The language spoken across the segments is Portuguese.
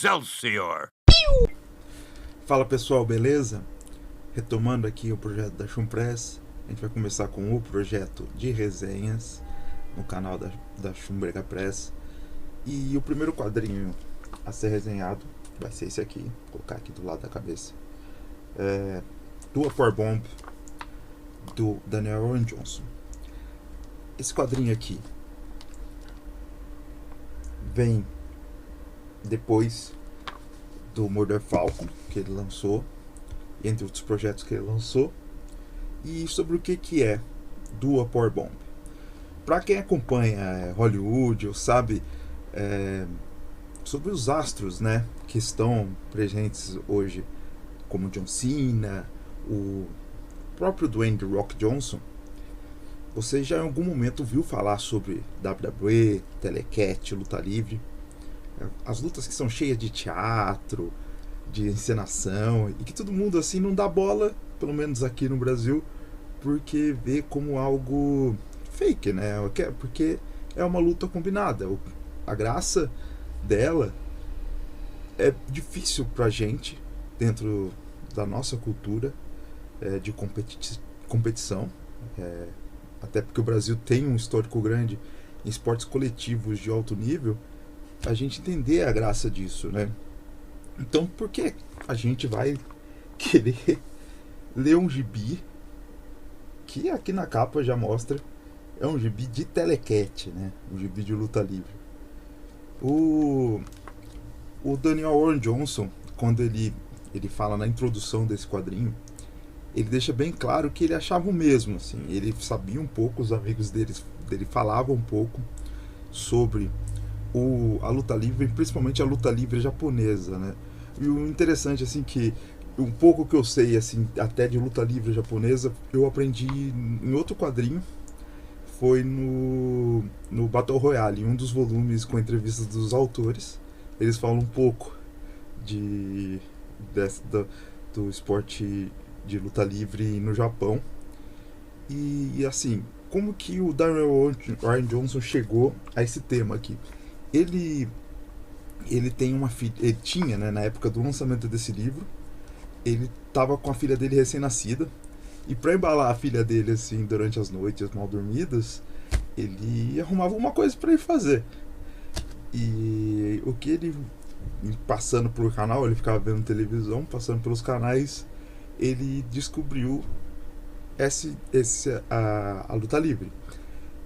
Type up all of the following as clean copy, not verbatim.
Excelsior! Fala pessoal, beleza? Retomando aqui o projeto da Chumpress, a gente vai começar com o projeto de resenhas no canal da Chumbrega Press. E o primeiro quadrinho a ser resenhado vai ser esse aqui, vou colocar aqui do lado da cabeça. Do Power Bomb, do Daniel Warren Johnson. Esse quadrinho aqui vem depois do Murder Falcon, que ele lançou, entre outros projetos que ele lançou. E sobre o que é do Power Bomb. Para quem acompanha Hollywood, ou sabe sobre os astros, né, que estão presentes hoje, como John Cena, o próprio Dwayne The Rock Johnson, você já em algum momento viu falar sobre WWE, Telecat, luta livre, as lutas que são cheias de teatro, de encenação, e que todo mundo assim não dá bola, pelo menos aqui no Brasil, porque vê como algo fake, né? Porque é uma luta combinada. A graça dela é difícil pra gente, dentro da nossa cultura de competição, até porque o Brasil tem um histórico grande em esportes coletivos de alto nível, a gente entender a graça disso, né? Então, por que a gente vai querer ler um gibi que aqui na capa já mostra é um gibi de telecat, né? Um gibi de luta livre. O Daniel Warren Johnson, quando ele fala na introdução desse quadrinho, ele deixa bem claro que ele achava o mesmo, assim. Ele sabia um pouco, os amigos dele falavam um pouco sobre a luta livre, principalmente a luta livre japonesa, né? E o interessante, assim, que um pouco que eu sei, assim, até de luta livre japonesa, eu aprendi em outro quadrinho, foi no Battle Royale, em um dos volumes com entrevistas dos autores. Eles falam um pouco do esporte de luta livre no Japão. E assim, como que o Daniel Warren Johnson chegou a esse tema aqui? Ele tem uma filha, ele tinha, né, na época do lançamento desse livro, ele tava com a filha dele recém-nascida, e para embalar a filha dele assim durante as noites mal dormidas, ele arrumava uma coisa para ele fazer. E o que ele, passando por canal, ele ficava vendo televisão, passando pelos canais, ele descobriu a luta livre.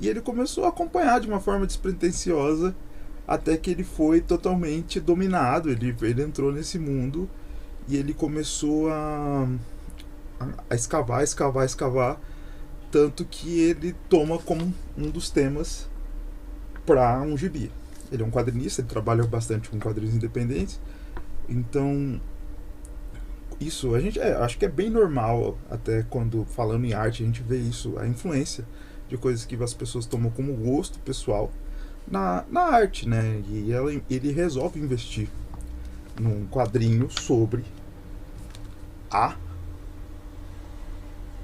E ele começou a acompanhar de uma forma despretensiosa, até que ele foi totalmente dominado. Ele entrou nesse mundo e ele começou a escavar, tanto que ele toma como um dos temas para um gibi. Ele é um quadrinista, ele trabalha bastante com quadrinhos independentes, então isso a gente acho que é bem normal, até quando falando em arte a gente vê isso, a influência de coisas que as pessoas tomam como gosto pessoal na arte, né? E ele resolve investir num quadrinho sobre a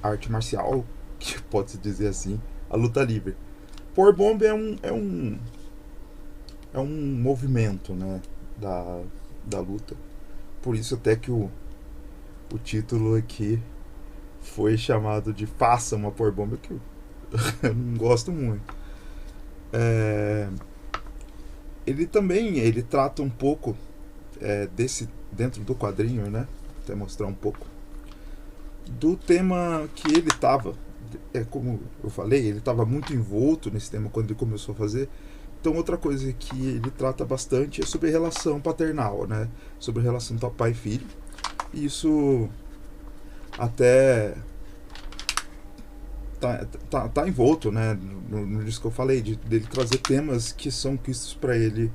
arte marcial, que pode-se dizer assim, a luta livre. Power Bomb é um movimento, né, da luta. Por isso até que o título aqui foi chamado de Faça uma Power Bomb, que eu não gosto muito. Ele trata um pouco desse, dentro do quadrinho, né, até mostrar um pouco do tema que ele estava, como eu falei, ele estava muito envolto nesse tema quando ele começou a fazer. Então outra coisa que ele trata bastante é sobre relação paternal, né, sobre relação pai e filho. Isso até tá envolto, né, no disco que eu falei, dele trazer temas que são quistos para ele,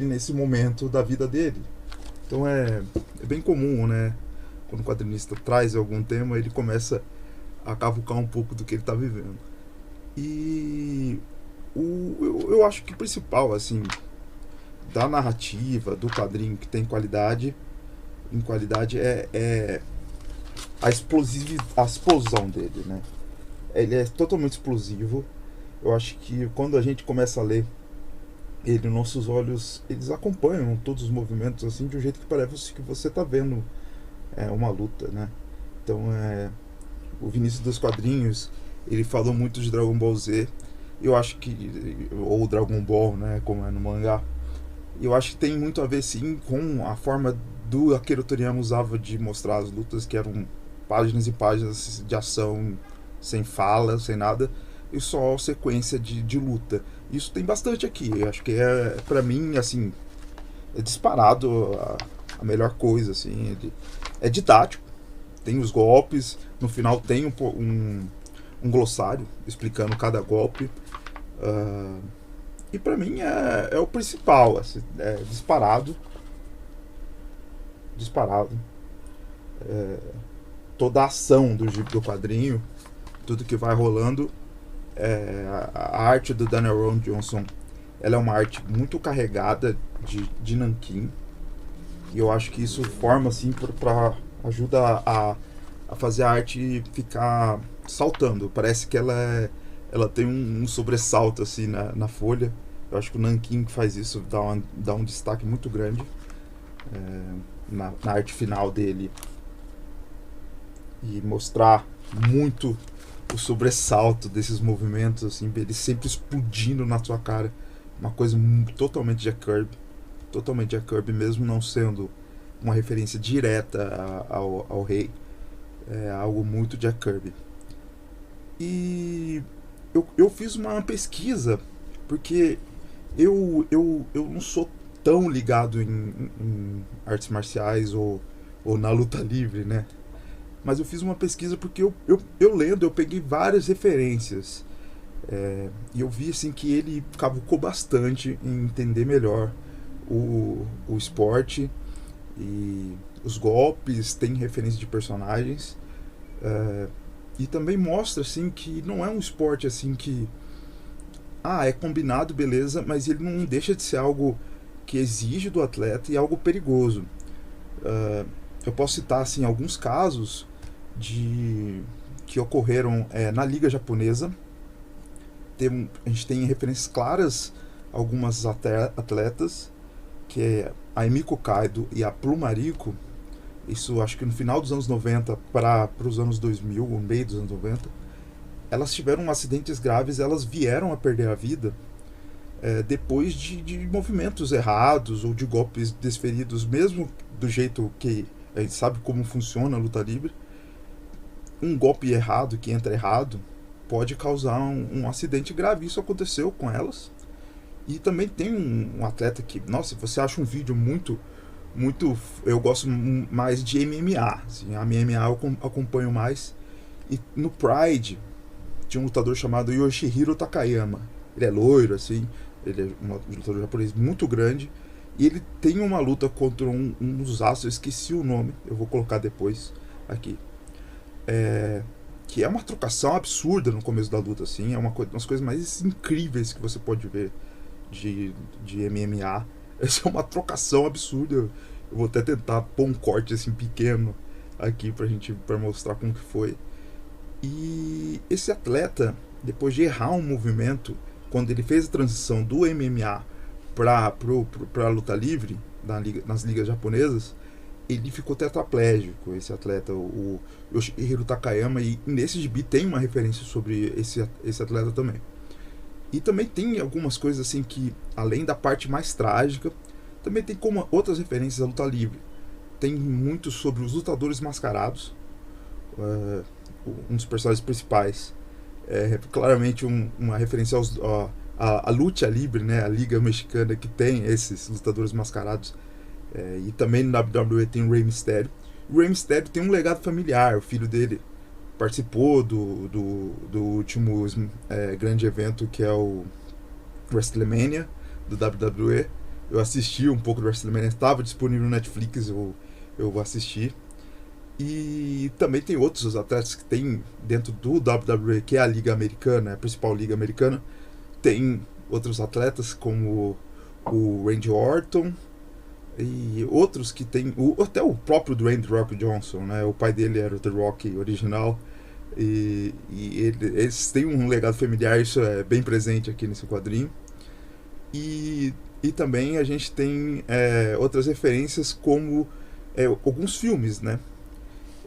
nesse momento da vida dele. Então é bem comum, né, quando o quadrinista traz algum tema, ele começa a cavucar um pouco do que ele está vivendo. E eu acho que o principal, assim, da narrativa, do quadrinho que tem qualidade, é a explosão dele, né? Ele é totalmente explosivo. Eu acho que quando a gente começa a ler nossos olhos, eles acompanham todos os movimentos assim de um jeito que parece que você tá vendo uma luta, né? Então, o Vinícius dos quadrinhos, ele falou muito de Dragon Ball Z. Eu acho que, ou Dragon Ball, né, como é no mangá. Eu acho que tem muito a ver sim com a forma do Akira Toriyama usava de mostrar as lutas, que eram páginas e páginas de ação sem fala, sem nada, e só sequência de luta. Isso tem bastante aqui. Eu acho que pra mim, assim, é disparado a melhor coisa, assim. É didático, tem os golpes, no final tem um glossário explicando cada golpe. E pra mim é o principal, assim, é disparado. Disparado. Toda a ação do quadrinho, tudo que vai rolando. A arte do Daniel Ron Johnson, ela é uma arte muito carregada de nanquim. E eu acho que isso forma assim para ajuda a fazer a arte ficar saltando. Parece que ela tem um sobressalto assim na folha. Eu acho que o nanquim que faz isso dá um destaque muito grande na arte final dele. E mostrar muito o sobressalto desses movimentos, assim, ele sempre explodindo na sua cara. Uma coisa totalmente Jack Kirby. Totalmente Jack Kirby, mesmo não sendo uma referência direta ao rei. É algo muito Jack Kirby. E eu fiz uma pesquisa, porque eu não sou tão ligado em artes marciais ou na luta livre, né? Mas eu fiz uma pesquisa porque eu lendo, eu peguei várias referências. E eu vi assim que ele cavucou bastante em entender melhor o esporte e os golpes, tem referência de personagens. E também mostra assim que não é um esporte assim que é combinado, beleza, mas ele não deixa de ser algo que exige do atleta e algo perigoso. Eu posso citar assim alguns casos que ocorreram na liga japonesa. A gente tem referências claras a algumas atletas, que é a Emiko Kaido e a Plumariko. Isso acho que no final dos anos 90 para os anos 2000, no meio dos anos 90, elas tiveram acidentes graves, elas vieram a perder a vida depois de movimentos errados ou de golpes desferidos, mesmo do jeito que a gente sabe como funciona a luta livre. Um golpe errado, que entra errado, pode causar um acidente grave. Isso aconteceu com elas. E também tem um atleta que, nossa, você acha um vídeo muito, eu gosto mais de MMA, assim, a MMA eu acompanho mais. E no Pride tinha um lutador chamado Yoshihiro Takayama. Ele é loiro, assim, ele é um lutador japonês muito grande. E ele tem uma luta contra um dos astros, eu esqueci o nome, eu vou colocar depois aqui. Que é uma trocação absurda no começo da luta, assim, é uma das coisas mais incríveis que você pode ver de MMA. Essa é uma trocação absurda. Eu vou até tentar pôr um corte assim pequeno aqui pra mostrar como que foi. E esse atleta, depois de errar um movimento, quando ele fez a transição do MMA pra luta livre nas ligas japonesas, ele ficou tetraplégico, esse atleta, o Yoshihiro Takayama. E nesse gibi tem uma referência sobre esse atleta também. E também tem algumas coisas assim que, além da parte mais trágica, também tem como outras referências à luta livre. Tem muito sobre os lutadores mascarados. Um dos personagens principais claramente uma referência à luta livre, né, a liga mexicana que tem esses lutadores mascarados. E também no WWE tem o Rey Mysterio. O Rey Mysterio tem um legado familiar. O filho dele participou do último grande evento, que é o WrestleMania do WWE. Eu assisti um pouco do WrestleMania, estava disponível no Netflix, eu assisti. E também tem outros atletas que tem dentro do WWE, que é a liga americana, a principal liga americana. Tem outros atletas como o Randy Orton e outros que tem até o próprio Dwayne The Rock Johnson, né? O pai dele era o The Rock original. E eles têm um legado familiar, isso é bem presente aqui nesse quadrinho. E, e também a gente tem outras referências como alguns filmes, né?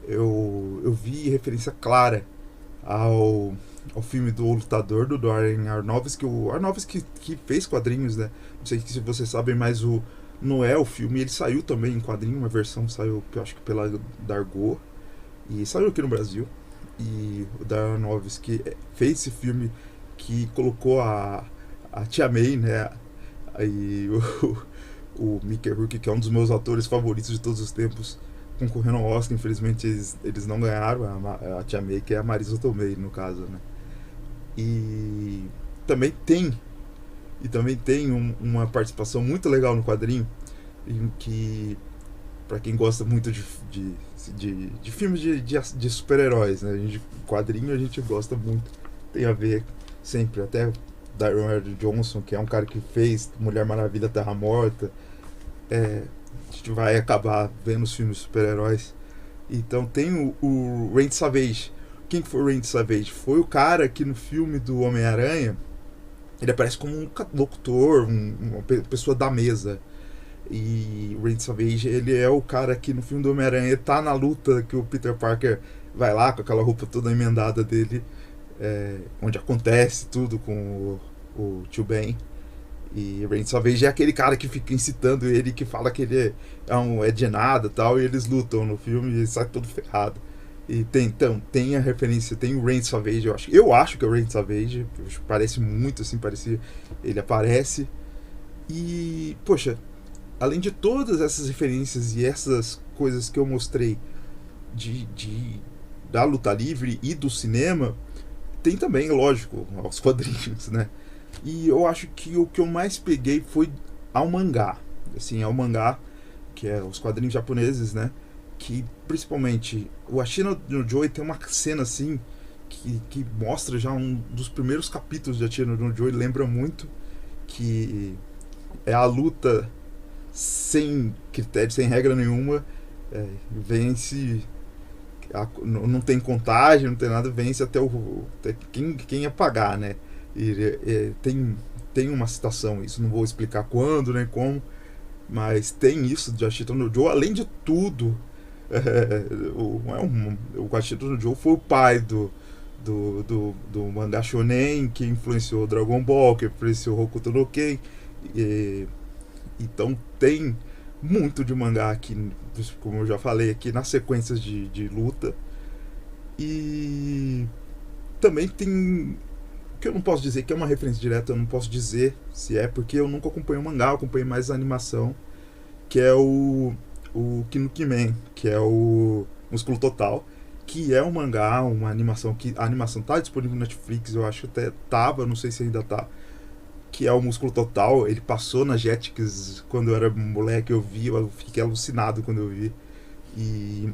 Eu vi referência clara ao filme do Lutador, do Darren Aronofsky. O Aronofsky que fez quadrinhos, né? Não sei se vocês sabem, mas o Noé, o filme, ele saiu também em quadrinho. Uma versão saiu, eu acho que pela Dargo, e saiu aqui no Brasil. E o Darren Aronofsky fez esse filme que colocou a Tia May, né? E o Mickey Rourke, que é um dos meus atores favoritos de todos os tempos, concorrendo ao Oscar. Infelizmente eles não ganharam. A Tia May, que é a Marisa Tomei, no caso, né? E também tem uma participação muito legal no quadrinho, em que, para quem gosta muito de filmes de super-heróis, né? Quadrinho a gente gosta muito, tem a ver sempre, até Darren Johnson, que é um cara que fez Mulher Maravilha, Terra Morta. A gente vai acabar vendo os filmes de super-heróis. Então tem o Randy Savage. Quem foi o Randy Savage? Foi o cara que no filme do Homem-Aranha ele aparece como um locutor, uma pessoa da mesa. E o Randy Savage, ele é o cara que no filme do Homem-Aranha tá na luta que o Peter Parker vai lá com aquela roupa toda emendada dele, onde acontece tudo com o Tio Ben. E o Randy Savage é aquele cara que fica incitando ele, que fala que ele é de nada e tal, e eles lutam no filme e sai todo ferrado. E tem a referência, tem o Randy Savage, eu acho que é o Randy Savage, parece muito assim, ele aparece. E, poxa, além de todas essas referências e essas coisas que eu mostrei da luta livre e do cinema, tem também, lógico, os quadrinhos, né? E eu acho que o que eu mais peguei foi ao mangá. Assim, ao mangá, que é os quadrinhos japoneses, né? Que principalmente o Ashina no Joy tem uma cena assim que mostra já um dos primeiros capítulos de Ashina no Joy, lembra muito, que é a luta sem critério, sem regra nenhuma, vence, não tem contagem, não tem nada, vence até quem apagar, né? E tem uma citação, isso não vou explicar quando nem como, mas tem isso de Ashita no Joe. Além de tudo, o Ashita no Joe foi o pai do mangá shonen, que influenciou Dragon Ball, que influenciou Hokuto no Ken. Então tem muito de mangá aqui, como eu já falei aqui, nas sequências de luta. E também tem, que eu não posso dizer que é uma referência direta, eu não posso dizer se é, porque eu nunca acompanhei o mangá, eu acompanhei mais a animação, que é o Kinukimen, que é o Músculo Total, que é um mangá, uma animação, que a animação tá disponível no Netflix, eu acho que até tava, não sei se ainda tá, que é o Músculo Total. Ele passou na Jetix quando eu era moleque, eu fiquei alucinado quando eu vi. E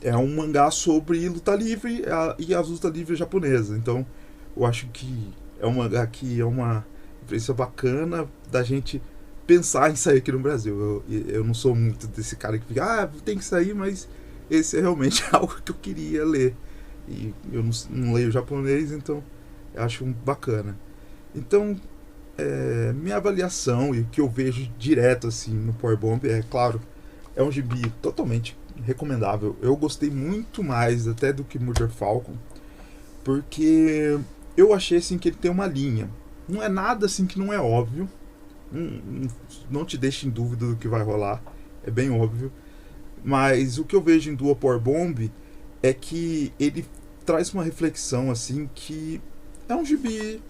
é um mangá sobre luta livre e as lutas livres japonesas. Então eu acho que é um mangá que é uma referência bacana da gente pensar em sair aqui no Brasil. Eu não sou muito desse cara que fica, tem que sair, mas esse é realmente algo que eu queria ler. E eu não leio japonês, então eu acho bacana. Então, minha avaliação e o que eu vejo direto assim no Power Bomb é, claro, é um gibi totalmente recomendável. Eu gostei muito mais até do que Murder Falcon, porque eu achei assim que ele tem uma linha. Não é nada assim que não é óbvio. Não te deixa em dúvida do que vai rolar. É bem óbvio. Mas o que eu vejo em Dual Power Bomb é que ele traz uma reflexão assim que é um gibi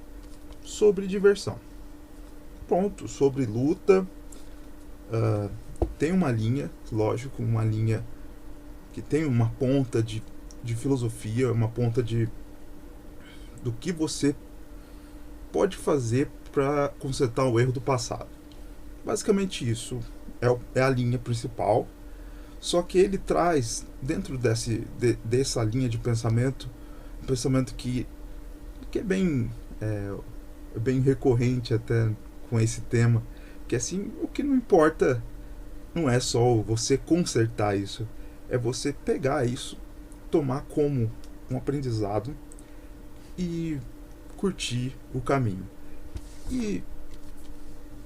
sobre diversão. Ponto. Sobre luta. Tem uma linha, lógico, uma linha que tem uma ponta de filosofia, uma ponta do que você pode fazer para consertar o erro do passado. Basicamente isso é a linha principal. Só que ele traz dentro dessa linha de pensamento um pensamento que é bem recorrente até com esse tema, que assim, o que não importa não é só você consertar isso, é você pegar isso, tomar como um aprendizado e curtir o caminho. E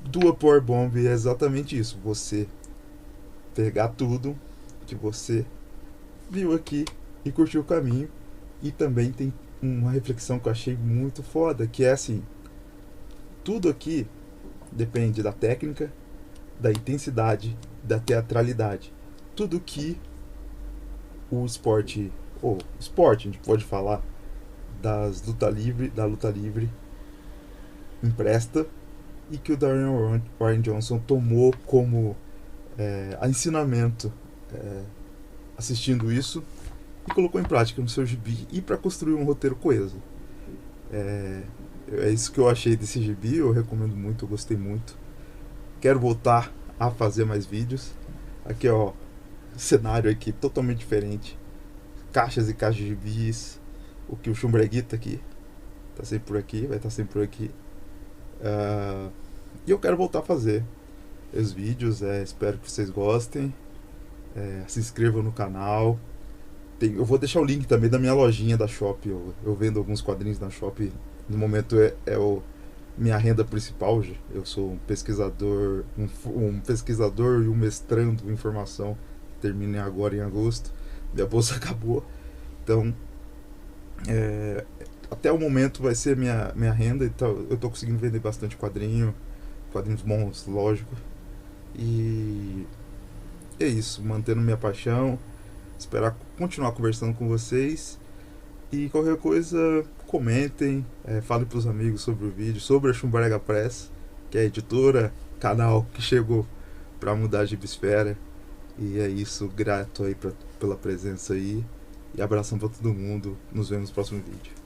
do A Power Bomb é exatamente isso. Você pegar tudo que você viu aqui e curtir o caminho. E também tem uma reflexão que eu achei muito foda, que é assim, tudo aqui depende da técnica, da intensidade, da teatralidade. Tudo que o esporte, ou esporte, a gente pode falar, da luta livre empresta e que o Dwayne Warren Johnson tomou como ensinamento assistindo isso e colocou em prática no seu gibi e para construir um roteiro coeso. É isso que eu achei desse gibi, eu recomendo muito, eu gostei muito. Quero voltar a fazer mais vídeos. Aqui, ó, cenário aqui totalmente diferente. Caixas e caixas de gibis. O que o Chumbreguita aqui tá sempre por aqui, vai estar sempre por aqui. E eu quero voltar a fazer os vídeos, espero que vocês gostem. Se inscrevam no canal. Eu vou deixar o link também da minha lojinha da Shop. Eu vendo alguns quadrinhos na Shop. No momento minha renda principal. Eu sou um pesquisador, um pesquisador e um mestrando em informação. Terminei agora em agosto. Minha bolsa acabou. Então, até o momento vai ser minha renda. Então, eu tô conseguindo vender bastante quadrinhos bons, lógico. E é isso, mantendo minha paixão. Esperar continuar conversando com vocês. E qualquer coisa, comentem, falem pros amigos sobre o vídeo, sobre a Chumbrega Press, que é a editora, canal que chegou para mudar a Gibisfera. E é isso, grato aí pela presença aí. E abração para todo mundo. Nos vemos no próximo vídeo.